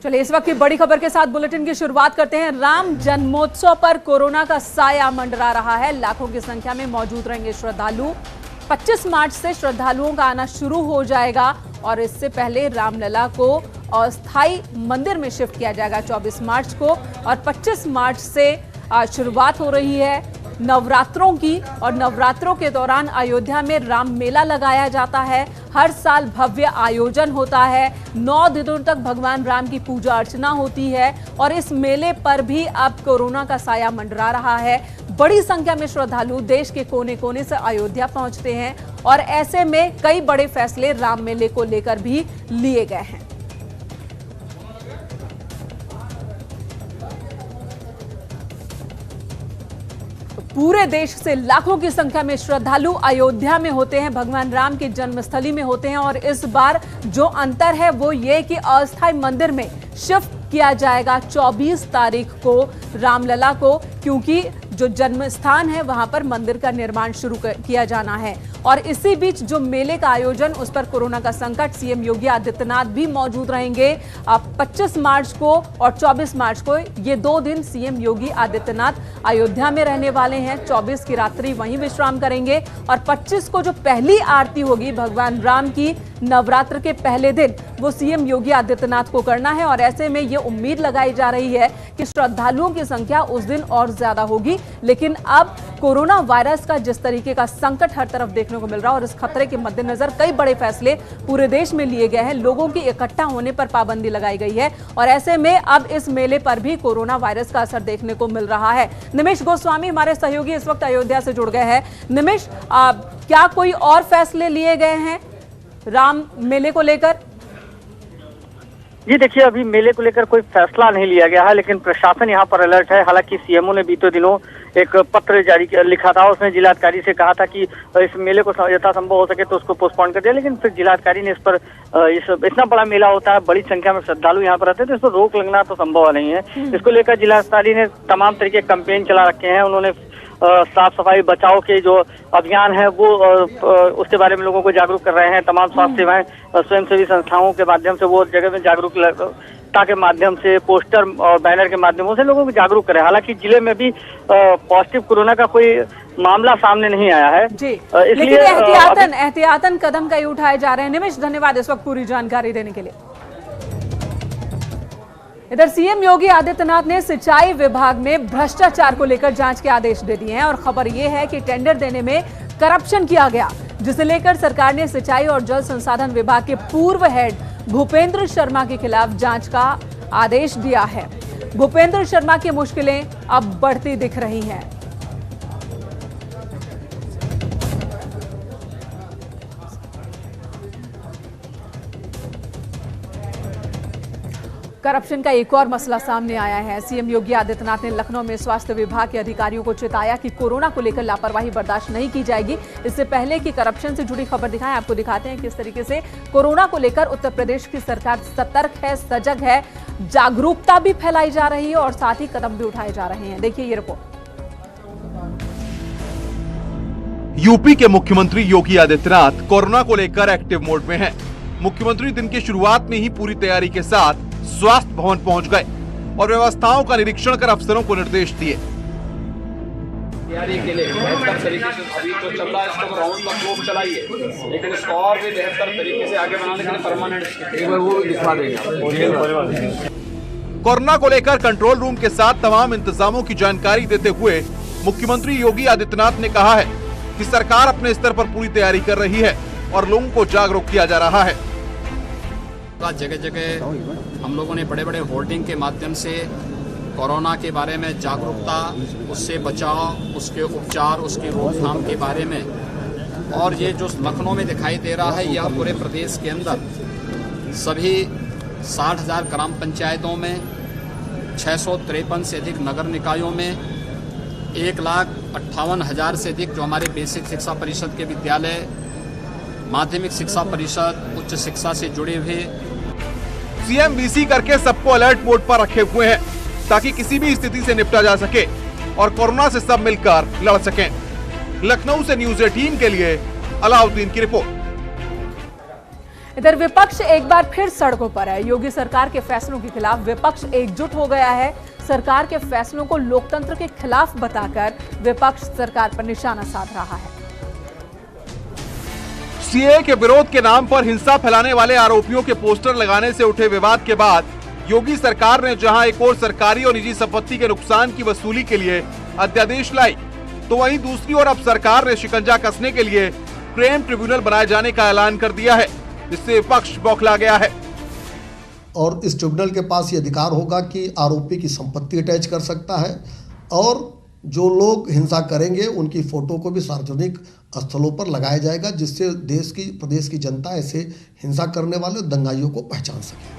चलिए इस वक्त की बड़ी खबर के साथ बुलेटिन की शुरुआत करते हैं। राम जन्मोत्सव पर कोरोना का साया मंडरा रहा है। लाखों की संख्या में मौजूद रहेंगे श्रद्धालु। 25 मार्च से श्रद्धालुओं का आना शुरू हो जाएगा और इससे पहले रामलला को अस्थायी मंदिर में शिफ्ट किया जाएगा 24 मार्च को, और 25 मार्च से शुरुआत हो रही है नवरात्रों की। और नवरात्रों के दौरान अयोध्या में राम मेला लगाया जाता है। हर साल भव्य आयोजन होता है। 9 दिनों तक भगवान राम की पूजा अर्चना होती है और इस मेले पर भी अब कोरोना का साया मंडरा रहा है। बड़ी संख्या में श्रद्धालु देश के कोने कोने से अयोध्या पहुंचते हैं और ऐसे में कई बड़े फैसले राम मेले को लेकर भी लिए गए हैं। पूरे देश से लाखों की संख्या में श्रद्धालु अयोध्या में होते हैं, भगवान राम की जन्मस्थली में होते हैं। और इस बार जो अंतर है वो ये कि अस्थायी मंदिर में शिफ्ट किया जाएगा 24 तारीख को रामलला को, क्योंकि जो जन्म स्थान है वहां पर मंदिर का निर्माण शुरू किया जाना है। और इसी बीच जो मेले का आयोजन, उस पर कोरोना का संकट, सीएम योगी आदित्यनाथ भी मौजूद रहेंगे। 25 मार्च को और 24 मार्च को ये 2 दिन सीएम योगी आदित्यनाथ अयोध्या में रहने वाले हैं। 24 की रात्रि वहीं विश्राम करेंगे और 25 को जो पहली आरती होगी भगवान राम की नवरात्र के पहले दिन, वो सीएम योगी आदित्यनाथ को करना है। और ऐसे में ये उम्मीद लगाई जा रही है कि श्रद्धालुओं की संख्या उस दिन और ज्यादा होगी। लेकिन अब कोरोना वायरस का जिस तरीके का संकट हर तरफ देखने को मिल रहा है और इस खतरे के मद्देनजर कई बड़े फैसले पूरे देश में लिए गए हैं। लोगों की इकट्ठा होने पर पाबंदी लगाई गई है और ऐसे में अब इस मेले पर भी कोरोना वायरस का असर देखने को मिल रहा है। निमिष गोस्वामी हमारे सहयोगी इस वक्त अयोध्या से जुड़ गए हैं। निमिष, क्या कोई और फैसले लिए गए हैं राम मेले को लेकर? जी देखिए, अभी मेले को लेकर कोई फैसला नहीं लिया गया है, लेकिन प्रशासन यहाँ पर अलर्ट है। हालांकि सीएमओ ने बीते दिनों एक पत्र लिखा था, उसमें जिलाधिकारी से कहा था कि इस मेले को यथासंभव हो सके तो उसको पोस्टपोन कर दिया। लेकिन फिर जिलाधिकारी ने इस पर इतना बड़ा मेला होता है, बड़ी संख्या में श्रद्धालु यहाँ पर आते हैं, तो इस पर रोक लगना तो संभव नहीं है। इसको लेकर जिलाधिकारी ने तमाम तरीके कैंपेन चला रखे हैं। उन्होंने साफ सफाई बचाव के जो अभियान है वो उसके बारे में लोगों को जागरूक कर रहे हैं। तमाम स्वास्थ्य सेवाएं स्वयंसेवी संस्थाओं के माध्यम से वो जगह में जागरूकता के माध्यम से, पोस्टर और बैनर के माध्यमों से लोगों को जागरूक करें। हालांकि जिले में भी पॉजिटिव कोरोना का कोई मामला सामने नहीं आया है जी, इसलिए एहतियातन कदम कई उठाए जा रहे हैं। निमिष, धन्यवाद इस वक्त पूरी जानकारी देने के लिए। इधर सीएम योगी आदित्यनाथ ने सिंचाई विभाग में भ्रष्टाचार को लेकर जांच के आदेश दे दिए हैं और खबर यह है कि टेंडर देने में करप्शन किया गया, जिसे लेकर सरकार ने सिंचाई और जल संसाधन विभाग के पूर्व हेड भूपेंद्र शर्मा के खिलाफ जांच का आदेश दिया है। भूपेंद्र शर्मा की मुश्किलें अब बढ़ती दिख रही हैं। करप्शन का एक और मसला सामने आया है। सीएम योगी आदित्यनाथ ने लखनऊ में स्वास्थ्य विभाग के अधिकारियों को चेताया कि कोरोना को लेकर लापरवाही बर्दाश्त नहीं की जाएगी। इससे पहले कि करप्शन से जुड़ी खबर दिखाएं, आपको दिखाते हैं किस तरीके से कोरोना को लेकर उत्तर प्रदेश की सरकार सतर्क है, सजग है, जागरूकता भी फैलाई जा रही है और साथ ही कदम भी उठाए जा रहे हैं। देखिए ये रिपोर्ट। यूपी के मुख्यमंत्री योगी आदित्यनाथ कोरोना को लेकर एक्टिव मोड में हैं। मुख्यमंत्री दिन की शुरुआत में ही पूरी तैयारी के साथ स्वास्थ्य भवन पहुंच गए और व्यवस्थाओं का निरीक्षण कर अफसरों को निर्देश दिए। तैयारी के लिए बेहतर तरीके से अभी जो चल रहा है इसको राउंड का क्लोज चलाइए, लेकिन इसको और भी बेहतर तरीके से आगे बनाने के लिए परमानेंट एक बार वो दिखा देंगे। कोरोना को लेकर कंट्रोल रूम के साथ तमाम इंतजामों की जानकारी देते हुए मुख्यमंत्री योगी आदित्यनाथ ने कहा है कि सरकार अपने स्तर पर पूरी तैयारी कर रही है और लोगों को जागरूक किया जा रहा है। जगह जगह हम लोगों ने बड़े बड़े होर्डिंग के माध्यम से कोरोना के बारे में जागरूकता, उससे बचाव, उसके उपचार, उसकी रोकथाम के बारे में, और ये जो लखनऊ में दिखाई दे रहा है यह पूरे प्रदेश के अंदर सभी 60,000 ग्राम पंचायतों में, 653 से अधिक नगर निकायों में, 1,58,000 से अधिक जो हमारे बेसिक शिक्षा परिषद के विद्यालय, माध्यमिक शिक्षा परिषद, उच्च शिक्षा से जुड़े हुए। सीएम वीसी करके सबको अलर्ट मोड पर रखे हुए हैं ताकि किसी भी स्थिति से निपटा जा सके और कोरोना से सब मिलकर लड़ सकें। लखनऊ से न्यूज़ 18 के लिए अलाउद्दीन की रिपोर्ट। इधर विपक्ष एक बार फिर सड़कों पर है। योगी सरकार के फैसलों के खिलाफ विपक्ष एकजुट हो गया है। सरकार के फैसलों को लोकतंत्र के खिलाफ बताकर विपक्ष सरकार पर निशाना साध रहा है। सीएए के विरोध के नाम पर हिंसा फैलाने वाले आरोपियों के पोस्टर लगाने से उठे विवाद के बाद योगी सरकार ने जहां एक और सरकारी और निजी संपत्ति के नुकसान की वसूली के लिए अध्यादेश लाई, तो वहीं दूसरी ओर अब सरकार ने शिकंजा कसने के लिए क्राइम ट्रिब्यूनल बनाए जाने का ऐलान कर दिया है, जिससे विपक्ष बौखला गया है। और इस ट्रिब्यूनल के पास ये अधिकार होगा कि आरोपी की संपत्ति अटैच कर सकता है और जो लोग हिंसा करेंगे उनकी फोटो को भी सार्वजनिक स्थलों पर लगाया जाएगा, जिससे प्रदेश की जनता ऐसे हिंसा करने वाले दंगाइयों को पहचान सके।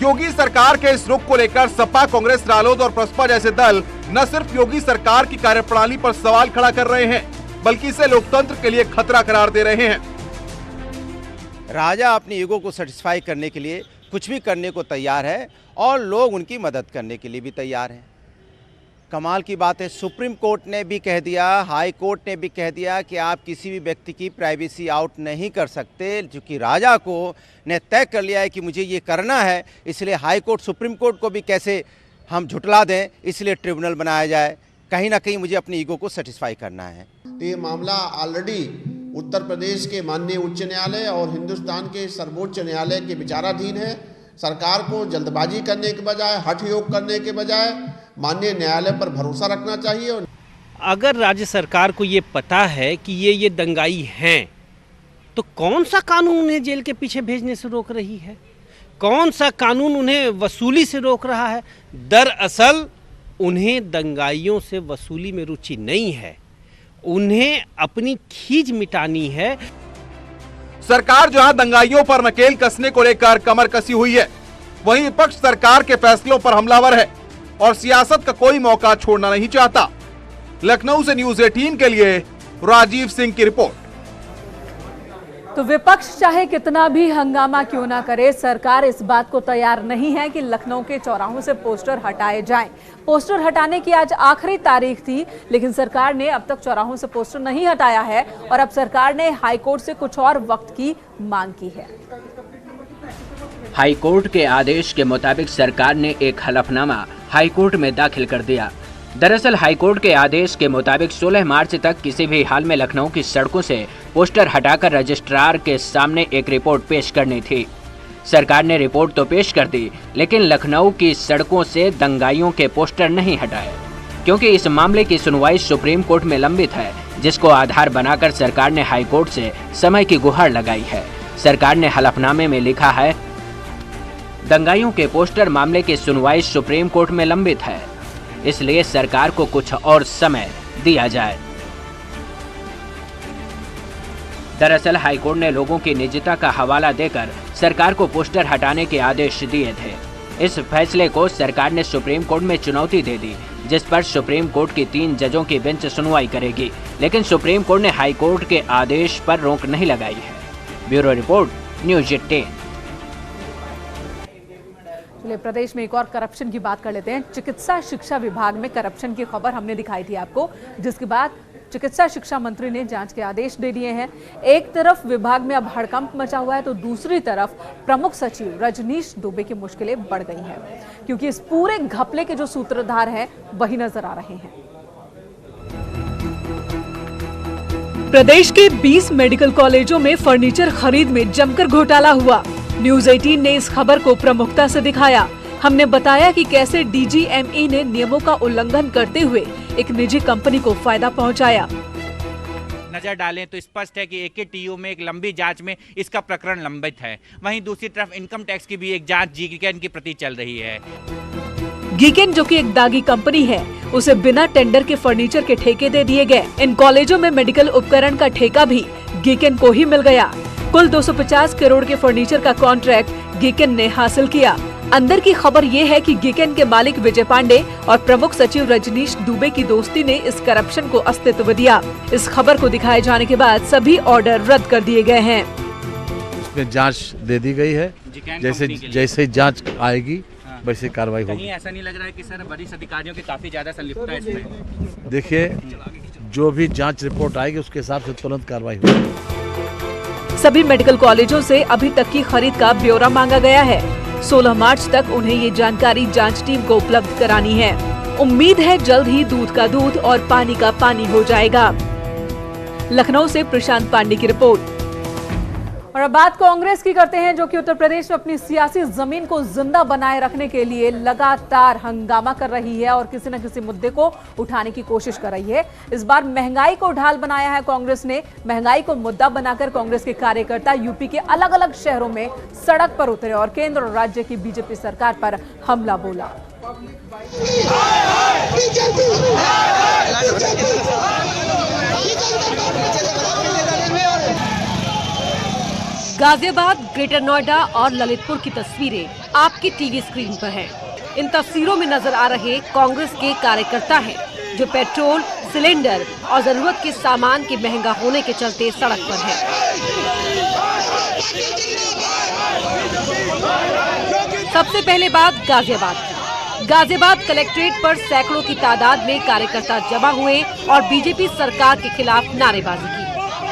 योगी सरकार के इस रुख को लेकर सपा, कांग्रेस, रालोद और प्रसपा जैसे दल न सिर्फ योगी सरकार की कार्यप्रणाली पर सवाल खड़ा कर रहे हैं, बल्कि इसे लोकतंत्र के लिए खतरा करार दे रहे हैं। राजा अपने ईगो को सेटिस्फाई करने के लिए कुछ भी करने को तैयार है और लोग उनकी मदद करने के लिए भी तैयार हैं। कमाल की बात है, सुप्रीम कोर्ट ने भी कह दिया, हाई कोर्ट ने भी कह दिया कि आप किसी भी व्यक्ति की प्राइवेसी आउट नहीं कर सकते, क्योंकि राजा को ने तय कर लिया है कि मुझे ये करना है। इसलिए हाई कोर्ट, सुप्रीम कोर्ट को भी कैसे हम झुटला दें, इसलिए ट्रिब्यूनल बनाया जाए। कहीं ना कहीं मुझे अपने ईगो को सेटिस्फाई करना है। तो ये मामला ऑलरेडी उत्तर प्रदेश के माननीय उच्च न्यायालय और हिंदुस्तान के सर्वोच्च न्यायालय के विचाराधीन है। सरकार को जल्दबाजी करने के बजाय, हठ योग करने के बजाय माननीय न्यायालय पर भरोसा रखना चाहिए। अगर राज्य सरकार को ये पता है कि ये दंगाई हैं, तो कौन सा कानून उन्हें जेल के पीछे भेजने से रोक रही है? कौन सा कानून उन्हें वसूली से रोक रहा है? दरअसल उन्हें दंगाइयों से वसूली में रुचि नहीं है, उन्हें अपनी खींच मिटानी है। सरकार जहां दंगाइयों पर नकेल कसने को लेकर कमर कसी हुई है, वहीं विपक्ष सरकार के फैसलों पर हमलावर है और सियासत का कोई मौका छोड़ना नहीं चाहता। लखनऊ से न्यूज़ 18 के लिए राजीव सिंह की रिपोर्ट। तो विपक्ष चाहे कितना भी हंगामा क्यों ना करे, सरकार इस बात को तैयार नहीं है कि लखनऊ के चौराहों से पोस्टर हटाए जाएं। पोस्टर हटाने की आज आखिरी तारीख थी, लेकिन सरकार ने अब तक चौराहों से पोस्टर नहीं हटाया है और अब सरकार ने हाईकोर्ट से कुछ और वक्त की मांग की है। हाईकोर्ट के आदेश के मुताबिक सरकार ने एक हलफनामा हाईकोर्ट में दाखिल कर दिया। दरअसल हाईकोर्ट के आदेश के मुताबिक 16 मार्च तक किसी भी हाल में लखनऊ की सड़कों से पोस्टर हटाकर रजिस्ट्रार के सामने एक रिपोर्ट पेश करनी थी। सरकार ने रिपोर्ट तो पेश कर दी, लेकिन लखनऊ की सड़कों से दंगाइयों के पोस्टर नहीं हटाए, क्योंकि इस मामले की सुनवाई सुप्रीम कोर्ट में लंबित है, जिसको आधार बनाकर सरकार ने हाईकोर्ट से समय की गुहार लगाई है। सरकार ने हलफनामे में लिखा है, दंगाइयों के पोस्टर मामले की सुनवाई सुप्रीम कोर्ट में लंबित है, इसलिए सरकार को कुछ और समय दिया जाए। दरअसल हाईकोर्ट ने लोगों की निजता का हवाला देकर सरकार को पोस्टर हटाने के आदेश दिए थे। इस फैसले को सरकार ने सुप्रीम कोर्ट में चुनौती दे दी, जिस पर सुप्रीम कोर्ट की 3 जजों की बेंच सुनवाई करेगी, लेकिन सुप्रीम कोर्ट ने हाईकोर्ट के आदेश पर रोक नहीं लगाई है। Bureau report, news 18। चलिए प्रदेश में एक और करप्शन की बात कर लेते हैं। चिकित्सा शिक्षा विभाग में करप्शन की खबर हमने दिखाई थी आपको, जिसके बाद चिकित्सा शिक्षा मंत्री ने जांच के आदेश दे दिए हैं। एक तरफ विभाग में अब हड़कंप मचा हुआ है, तो दूसरी तरफ प्रमुख सचिव रजनीश दुबे की मुश्किलें बढ़ गई हैं, क्योंकि इस पूरे घपले के जो सूत्रधार हैं वही नजर आ रहे हैं। प्रदेश के 20 मेडिकल कॉलेजों में फर्नीचर खरीद में जमकर घोटाला हुआ। न्यूज़ 18 ने इस खबर को प्रमुखता से दिखाया। हमने बताया कि कैसे डीजीएमई ने नियमों का उल्लंघन करते हुए एक निजी कंपनी को फायदा पहुंचाया। नजर डालें तो स्पष्ट है कि एकेटीयू में एक लंबी जांच में इसका प्रकरण लंबित है। वहीं दूसरी तरफ इनकम टैक्स की भी एक जांच गीकेन की प्रति चल रही है। गीकेन, जो कि एक दागी कंपनी है, उसे बिना टेंडर के फर्नीचर के ठेके दे दिए गए। इन कॉलेजों में मेडिकल उपकरण का ठेका भी गीकेन को ही मिल गया। कुल 250 करोड़ के फर्नीचर का कॉन्ट्रैक्ट गीकेन ने हासिल किया। अंदर की खबर ये है कि गीकेन के मालिक विजय पांडे और प्रमुख सचिव रजनीश दुबे की दोस्ती ने इस करप्शन को अस्तित्व दिया। इस खबर को दिखाए जाने के बाद सभी ऑर्डर रद्द कर दिए गए हैं। उसमें जांच दे दी गई है, जैसे जांच आएगी वैसे कार्रवाई होगी। कहीं ऐसा नहीं लग रहा है कि सर वरिष्ठ अधिकारियों की काफी ज्यादा संलिप्तता है इसमें? देखिए, जो भी जांच रिपोर्ट आएगी उसके हिसाब से तुरंत कार्रवाई होगी। सभी मेडिकल कॉलेजों से अभी तक की खरीद का ब्यौरा मांगा गया है। 16 मार्च तक उन्हें ये जानकारी जांच टीम को उपलब्ध करानी है। उम्मीद है जल्द ही दूध का दूध और पानी का पानी हो जाएगा। लखनऊ से प्रशांत पांडे की रिपोर्ट। और अब बात कांग्रेस की करते हैं, जो कि उत्तर प्रदेश में अपनी सियासी जमीन को जिंदा बनाए रखने के लिए लगातार हंगामा कर रही है और किसी न किसी मुद्दे को उठाने की कोशिश कर रही है। इस बार महंगाई को ढाल बनाया है कांग्रेस ने। महंगाई को मुद्दा बनाकर कांग्रेस के कार्यकर्ता यूपी के अलग अलग शहरों में सड़क पर उतरे और केंद्र और राज्य की बीजेपी सरकार पर हमला बोला। गाजियाबाद, ग्रेटर नोएडा और ललितपुर की तस्वीरें आपकी टीवी स्क्रीन पर हैं। इन तस्वीरों में नजर आ रहे कांग्रेस के कार्यकर्ता हैं, जो पेट्रोल, सिलेंडर और जरूरत के सामान के महंगा होने के चलते सड़क पर हैं। सबसे पहले बात गाजियाबाद कलेक्ट्रेट पर सैकड़ों की तादाद में कार्यकर्ता जमा हुए और बीजेपी सरकार के खिलाफ नारेबाजी की।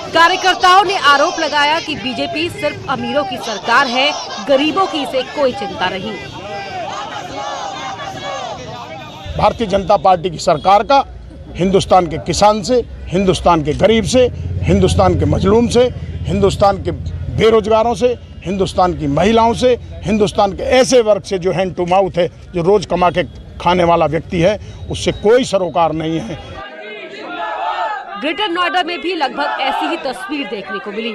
कार्यकर्ताओं ने आरोप लगाया कि बीजेपी सिर्फ अमीरों की सरकार है, गरीबों की इसे कोई चिंता नहीं। भारतीय जनता पार्टी की सरकार का हिंदुस्तान के किसान से, हिंदुस्तान के गरीब से, हिंदुस्तान के मजलूम से, हिंदुस्तान के बेरोजगारों से, हिंदुस्तान की महिलाओं से, हिंदुस्तान के ऐसे वर्ग से जो हैंड टू माउथ है, जो रोज कमा के खाने वाला व्यक्ति है, उससे कोई सरोकार नहीं है। ग्रेटर नोएडा में भी लगभग ऐसी ही तस्वीर देखने को मिली।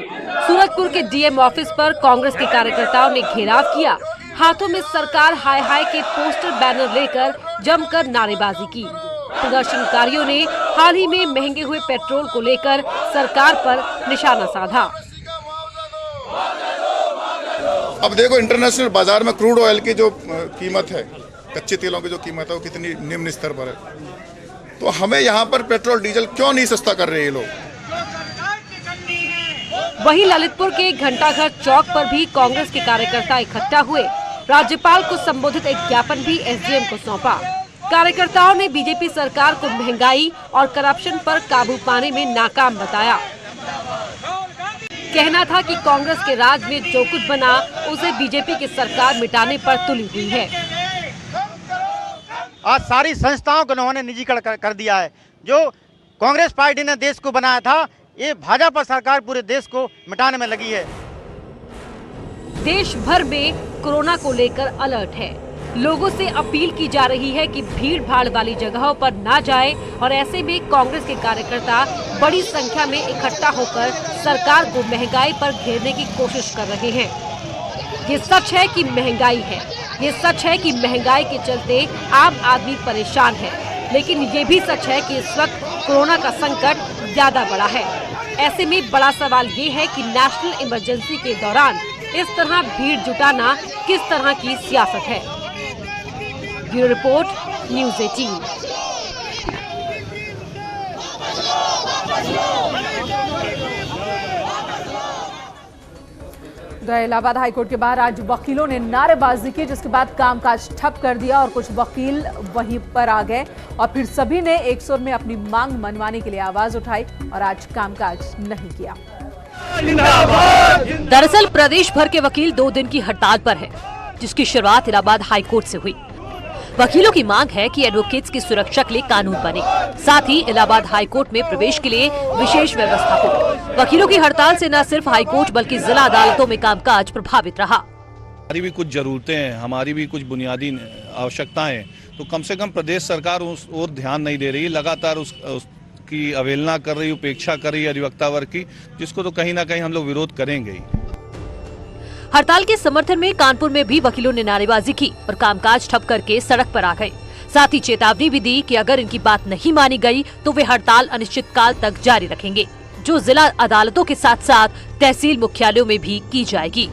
सूरजपुर के डीएम ऑफिस पर कांग्रेस के कार्यकर्ताओं ने घेराव किया। हाथों में सरकार हाय हाय के पोस्टर बैनर लेकर जमकर नारेबाजी की। प्रदर्शनकारियों ने हाल ही में महंगे हुए पेट्रोल को लेकर सरकार पर निशाना साधा। अब देखो, इंटरनेशनल बाजार में क्रूड ऑयल की जो कीमत है, कच्चे तेलों की जो कीमत है, वो कितनी निम्न स्तर पर है। तो हमें यहाँ पर पेट्रोल डीजल क्यों नहीं सस्ता कर रहे ये लोग। वहीं ललितपुर के घंटाघर चौक पर भी कांग्रेस के कार्यकर्ता इकट्ठा हुए। राज्यपाल को संबोधित एक ज्ञापन भी एसडीएम को सौंपा। कार्यकर्ताओं ने बीजेपी सरकार को महंगाई और करप्शन पर काबू पाने में नाकाम बताया। कहना था कि कांग्रेस के राज में जो कुछ बना उसे बीजेपी की सरकार मिटाने पर तुली हुई है। आज सारी संस्थाओं को उन्होंने निजीकरण कर दिया है। जो कांग्रेस पार्टी ने देश को बनाया था, ये भाजपा सरकार पूरे देश को मिटाने में लगी है। देश भर में कोरोना को लेकर अलर्ट है। लोगों से अपील की जा रही है कि भीड़ भाड़ वाली जगहों पर ना जाए और ऐसे में कांग्रेस के कार्यकर्ता बड़ी संख्या में इकट्ठा होकर सरकार को महंगाई पर घेरने की कोशिश कर रहे हैं। ये सच है कि महंगाई है, ये सच है कि महंगाई के चलते आम आदमी परेशान है, लेकिन ये भी सच है कि इस वक्त कोरोना का संकट ज्यादा बड़ा है। ऐसे में बड़ा सवाल ये है कि नेशनल इमरजेंसी के दौरान इस तरह भीड़ जुटाना किस तरह की सियासत है। Bureau report, news 18। Allahabad high court के बाहर आज वकीलों ने नारेबाजी की, जिसके बाद कामकाज ठप कर दिया और कुछ वकील वहीं पर आ गए और फिर सभी ने एक सुर में अपनी मांग मनवाने के लिए आवाज उठाई और आज कामकाज नहीं किया। दरअसल प्रदेश भर के वकील 2 दिन की हड़ताल पर हैं, जिसकी शुरुआत इलाहाबाद हाईकोर्ट से हुई। वकीलों की मांग है कि एडवोकेट्स की सुरक्षा के लिए कानून बने, साथ ही इलाहाबाद हाईकोर्ट में प्रवेश के लिए विशेष व्यवस्था हो। वकीलों की हड़ताल से न सिर्फ हाईकोर्ट बल्कि जिला अदालतों में कामकाज प्रभावित रहा। हमारी भी कुछ जरूरतें हैं, हमारी भी कुछ बुनियादी आवश्यकताएं, तो कम से कम प्रदेश सरकार उस ओर ध्यान नहीं दे रही, लगातार उसकी अवहेलना कर रही, उपेक्षा कर रही है अधिवक्ता वर्ग की, जिसको तो कहीं ना कहीं हम लोग विरोध करेंगे ही। हड़ताल के समर्थन में कानपुर में भी वकीलों ने नारेबाजी की और कामकाज ठप करके सड़क पर आ गए। साथ ही चेतावनी भी दी कि अगर इनकी बात नहीं मानी गई तो वे हड़ताल अनिश्चितकाल तक जारी रखेंगे, जो जिला अदालतों के साथ साथ तहसील मुख्यालयों में भी की जाएगी।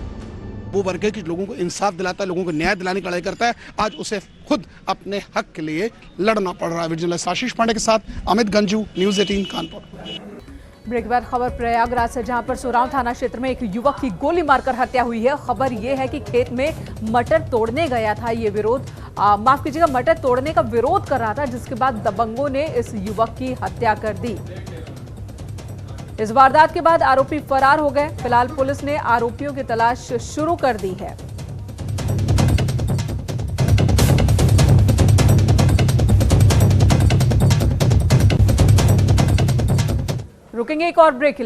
वो वर्ग है कि लोगों को इंसाफ दिलाता है, लोगों को न्याय दिलाने की लड़ाई करता है। आज उसे खुद अपने हक के लिए लड़ना पड़ रहा है। विजिलेंस आशीष पांडे के साथ अमित गंजू, न्यूज़ 18 कानपुर। ब्रेक के बाद खबर प्रयागराज से, जहां पर सुराव थाना क्षेत्र में एक युवक की गोली मारकर हत्या हुई है। खबर यह है कि खेत में मटर तोड़ने गया था, ये माफ कीजिएगा, मटर तोड़ने का विरोध कर रहा था, जिसके बाद दबंगों ने इस युवक की हत्या कर दी। इस वारदात के बाद आरोपी फरार हो गए। फिलहाल पुलिस ने आरोपियों की तलाश शुरू कर दी है। रुकेंगे एक और ब्रेक।